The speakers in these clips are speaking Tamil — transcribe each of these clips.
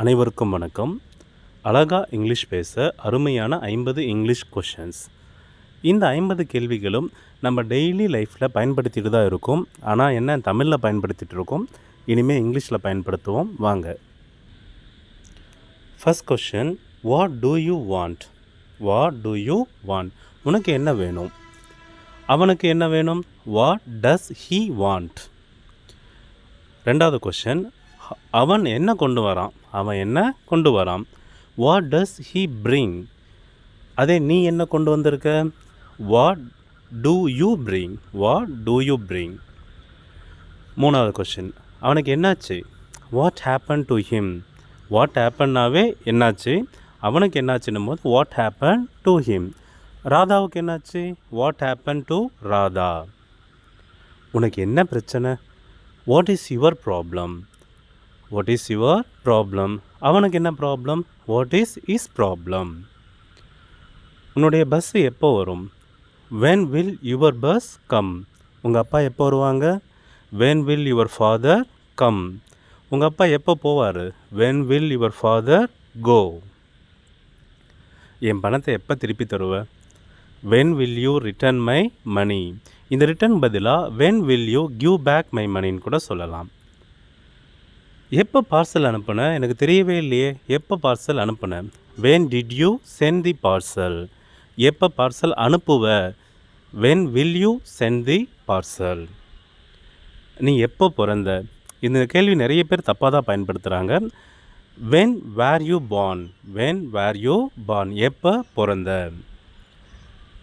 அனைவருக்கும் வணக்கம். அழகா இங்கிலீஷ் பேச அருமையான 50 இங்கிலீஷ் கொஷின்ஸ். இந்த 50 கேள்விகளும் நம்ம டெய்லி லைஃப்பில் பயன்படுத்திட்டு தான் இருக்கோம். ஆனால் என்ன தமிழில் பயன்படுத்திகிட்டு இருக்கோம், இனிமேல் இங்கிலீஷில் பயன்படுத்துவோம். வாங்க. First question, what do you want? What do you want? உனக்கு என்ன வேணும்? அவனுக்கு என்ன வேணும்? What does he want? ரெண்டாவது கொஷின், அவன் என்ன கொண்டு வரான்? அவன் என்ன கொண்டு வரான்? What does he bring? அதே நீ என்ன கொண்டு வந்திருக்க? What do you bring? What do you bring? மூணாவது கொஷின், அவனுக்கு என்னாச்சு? What happen to him? வாட் ஹேப்பன்னாவே என்னாச்சு, அவனுக்கு என்னாச்சுன்னும் போது வாட் ஹேப்பன் டு ஹிம். ராதாவுக்கு என்னாச்சு? What happen to Radha. உனக்கு என்ன பிரச்சனை? What is your problem? What is your problem? அவனுக்கு என்ன problem? What is is problem? உன்னுடைய பஸ்ஸு எப்போ வரும்? When will your bus come? உங்கள் அப்பா எப்போ வருவாங்க? When will your father come? உங்கள் அப்பா எப்போ போவார்? When will your father go? என் பணத்தை எப்போ திருப்பி தருவ? When will you return my money? இந்த ரிட்டர்ன் பதிலாக when will you give back my மணின்னு கூட சொல்லலாம். எப்போ பார்சல் அனுப்புன? எனக்கு தெரியவே இல்லையே. எப்போ பார்சல் அனுப்புன? When did you sent the parcel? எப்போ பார்சல் அனுப்புவ? When will you sent the parcel? நீ எப்போ பிறந்த? இந்த கேள்வி நிறைய பேர் தப்பாக தான் பயன்படுத்துகிறாங்க. When were you born? When were you born? எப்போ பிறந்த?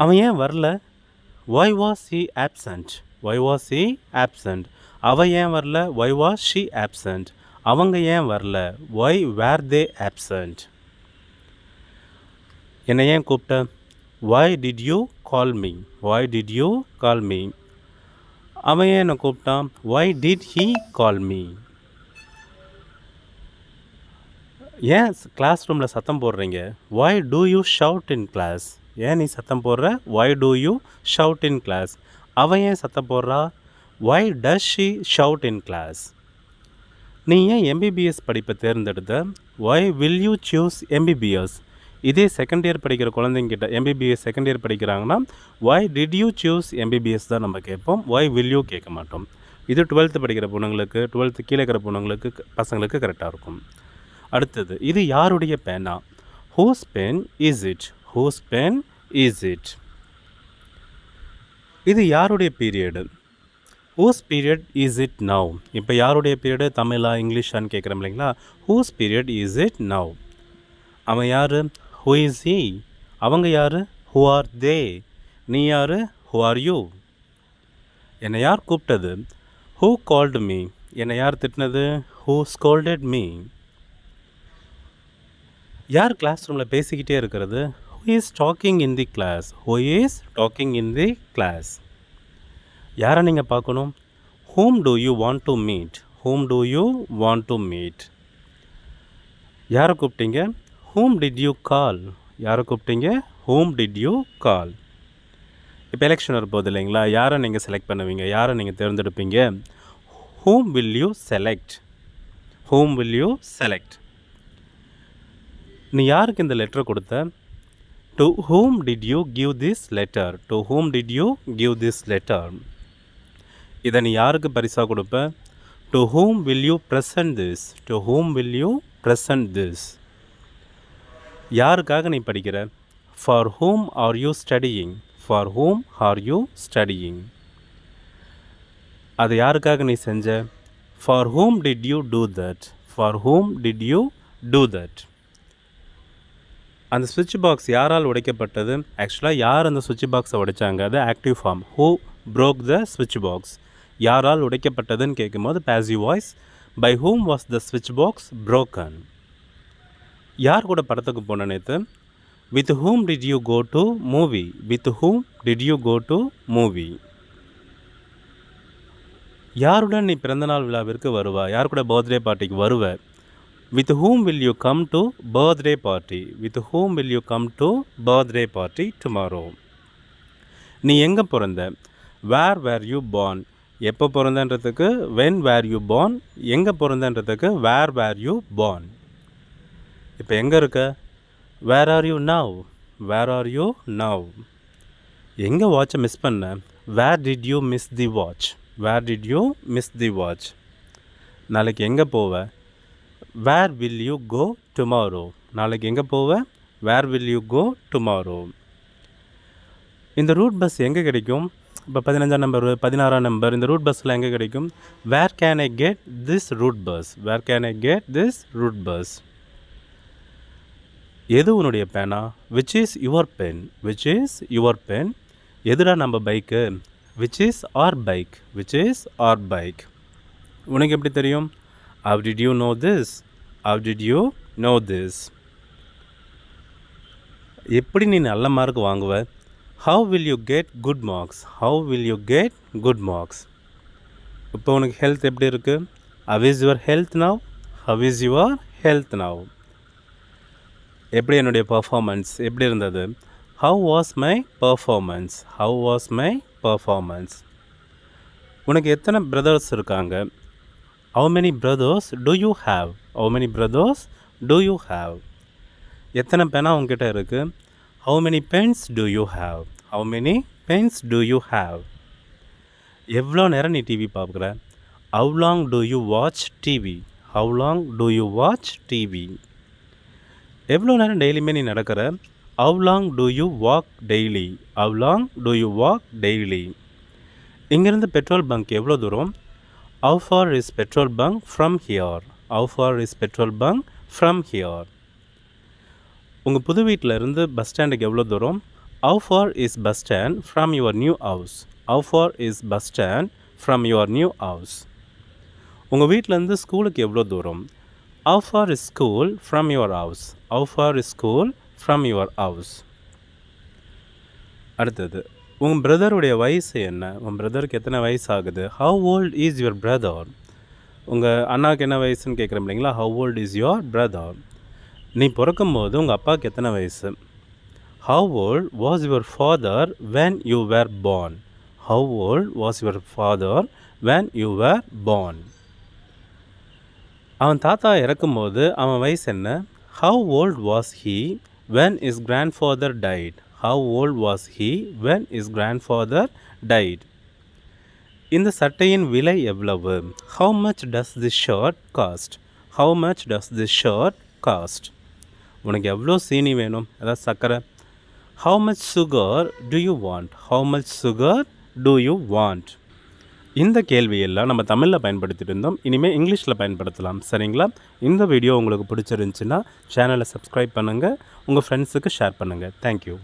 அவன் ஏன் வரல? Why was he absent? Why was he absent? அவன் ஏன் வரல? Why was she absent? அவங்க ஏன் வரல? Why were they absent? என்னை ஏன் கூப்பிட்ட? Why did you call me? Why did you call me? அவன் ஏன் என்னை கூப்பிட்டான்? Why did he call me? ஏன் கிளாஸ் ரூமில் சத்தம் போடுறீங்க? Why do you shout in class? ஏன் நீ சத்தம் போடுற? Why do you shout in class? அவன் ஏன் சத்தம் போடுறா? Why does she shout in class? நீ ஏன் எம்பிபிஎஸ் படிப்பை தேர்ந்தெடுத்த? Why will you choose MBBS? இதே செகண்ட் இயர் படிக்கிற குழந்தைங்கிட்ட எம்பிபிஎஸ் செகண்ட் இயர் படிக்கிறாங்கன்னா why did you choose MBBS தான் நம்ம கேட்போம். ஒய் வில் யூ கேட்க மாட்டோம். இது 12th படிக்கிற பொண்ணுங்களுக்கு, 12th கீழே இருக்கிற பொண்ணுங்களுக்கு, பசங்களுக்கு கரெக்டாக இருக்கும். அடுத்தது, இது யாருடைய பேனா? Whose pen is it? Whose pen is it? இது யாருடைய period? Whose period is it now? இப்போ யாருடைய பீரியடு, தமிழா இங்கிலீஷான்னு கேட்குறோம் இல்லைங்களா? Whose period is it now? அவன் யார்? Who is he? அவங்க யார்? Who are they? நீ யார்? Who are you? என்னை யார் கூப்பிட்டது? Who called me? என்னை யார் திட்டினது? Who scolded me? யார் கிளாஸ் ரூமில் பேசிக்கிட்டே இருக்கிறது? Who is talking in the class? Who is talking in the class? யாரை நீங்கள் பார்க்கணும்? whom do you want to meet? whom do you want to meet? யாரை கூப்பிட்டீங்க? whom did you call? யாரை கூப்பிட்டீங்க? whom did you call? இப்போ எலெக்ஷன் வரப்போகுது இல்லைங்களா? யாரை நீங்கள் செலக்ட் பண்ணுவீங்க? யாரை நீங்கள் தேர்ந்தெடுப்பீங்க? whom will you select? whom will you select? நீ யாருக்கு இந்த லெட்டரை கொடுத்த? to whom did you give this letter? to whom did you give this letter? இதை நீ யாருக்கு பரிசாக கொடுப்ப? To whom will you present this? To whom will you present this? யாருக்காக நீ படிக்கிற? For whom are you studying? For whom are you studying? அது யாருக்காக நீ செஞ்ச? For whom did you do that? For whom did you do that? அந்த சுவிட்ச் பாக்ஸ் யாரால் உடைக்கப்பட்டது? ஆக்சுவலாக யார் அந்த சுவிட்ச் பாக்ஸை உடைச்சாங்க? அது active form. Who broke the switch box? யாரால் உடைக்கப்பட்டதுன்னு கேட்கும்போது passive voice. by whom was the switch box broken? யார் கூட படத்துக்கு போன நேற்று? with whom did you go to movie? with whom did you go to movie? யாருடன் நீ பிறந்தநாள் விழாவிற்கு வருவா? யார் கூட பர்த்டே பார்ட்டிக்கு வருவ? with whom will you come to birthday party? with whom will you come to birthday party tomorrow? நீ எங்கே பிறந்த? Where were you born? எப்போ பிறந்தன்றதுக்கு வென் வேர் யூ பார்ன், எங்கே பிறந்தன்றதுக்கு வேர் வேர் யூ பார்ன். இப்போ எங்கே இருக்க? Where are you now? Where are you now? எங்கே வாட்சை மிஸ் பண்ண? Where did you miss the watch? Where did you miss the watch? நாளைக்கு எங்கே போவ? Where will you go tomorrow? நாளைக்கு எங்கே போவ? Where will you go tomorrow? இந்த ரூட் பஸ் எங்கே கிடைக்கும்? இப்போ 15ஆம் நம்பர் 16ஆம் நம்பர் இந்த ரூட் பஸ்ஸில் எங்கே கிடைக்கும்? Where can I get this route bus? Where can I get this route bus? எது உன்னுடைய பேனா? Which is your pen? Which is your pen? எதுடா நம்ம bike? Which is our bike? Which is our bike? உனக்கு எப்படி தெரியும்? How did you know this? How did you know this? எப்படி நீ நல்ல மார்க் வாங்குவ? How will you get good marks? How will you get good marks? இப்போ உனக்கு ஹெல்த் எப்படி இருக்குது? How is your health now? How is your health now? எப்படி என்னுடைய பர்ஃபார்மன்ஸ் எப்படி இருந்தது? How was my performance? How was my performance? உனக்கு எத்தனை பிரதர்ஸ் இருக்காங்க? How many brothers do you have? How many brothers do you have? எத்தனை பேனா உங்ககிட்ட இருக்குது? How many pens do you have? How many pens do you have? எவ்வளோ நேரம் நீ டிவி பார்க்குற? How long to you watch TV? How long to you watch TV? எவ்வளோ நேரம் டெய்லியுமே நீ நடக்கிற? How long to you walk daily? How long to you walk daily? இங்கேருந்து பெட்ரோல் பங்க் எவ்வளோ தூரம்? How for is petrol bunk from here? How for is petrol bunk from here? உங்கள் புது வீட்டில் இருந்து பஸ் ஸ்டாண்டுக்கு எவ்வளோ தூரம்? How for is bus stand from your new house? How for is bus stand from your new house? உங்கள் வீட்டிலேருந்து ஸ்கூலுக்கு எவ்வளோ தூரம்? How for is school from your house? How for is school from your house? அடுத்தது, உங்கள் பிரதருடைய வயசு என்ன? உங்கள் பிரதருக்கு எத்தனை வயசு ஆகுது? How old is your brother? உங்கள் அண்ணாவுக்கு என்ன வயசுன்னு கேட்குறேன் இல்லைங்களா? How old is your brother? நீ பிறக்கும்போது உங்கள் அப்பாவுக்கு எத்தனை வயசு? How old was your father when you were born? How old was your father when you were born? அவன் தாத்தா இறக்கும்போது அவன் வயசு என்ன? How old was he when is grandfather died? How old was he when is grandfather died? இந்த சட்டையின் விலை எவ்வளவு? How much does this shirt cost? How much does this shirt cost? உனக்கு எவ்வளோ சீனி வேணும்? அதாவது சர்க்கரை. How much sugar to you want? How much sugar to you want? இந்த கேள்வியெல்லாம் நம்ம தமிழில் பயன்படுத்திட்டு இருந்தோம். இனிமேல் இங்கிலீஷில் பயன்படுத்தலாம். சரிங்களா? இந்த வீடியோ உங்களுக்கு பிடிச்சிருந்துச்சின்னா சேனலை சப்ஸ்கிரைப் பண்ணுங்கள், உங்கள் ஃப்ரெண்ட்ஸுக்கு ஷேர் பண்ணுங்கள். தேங்க்யூ.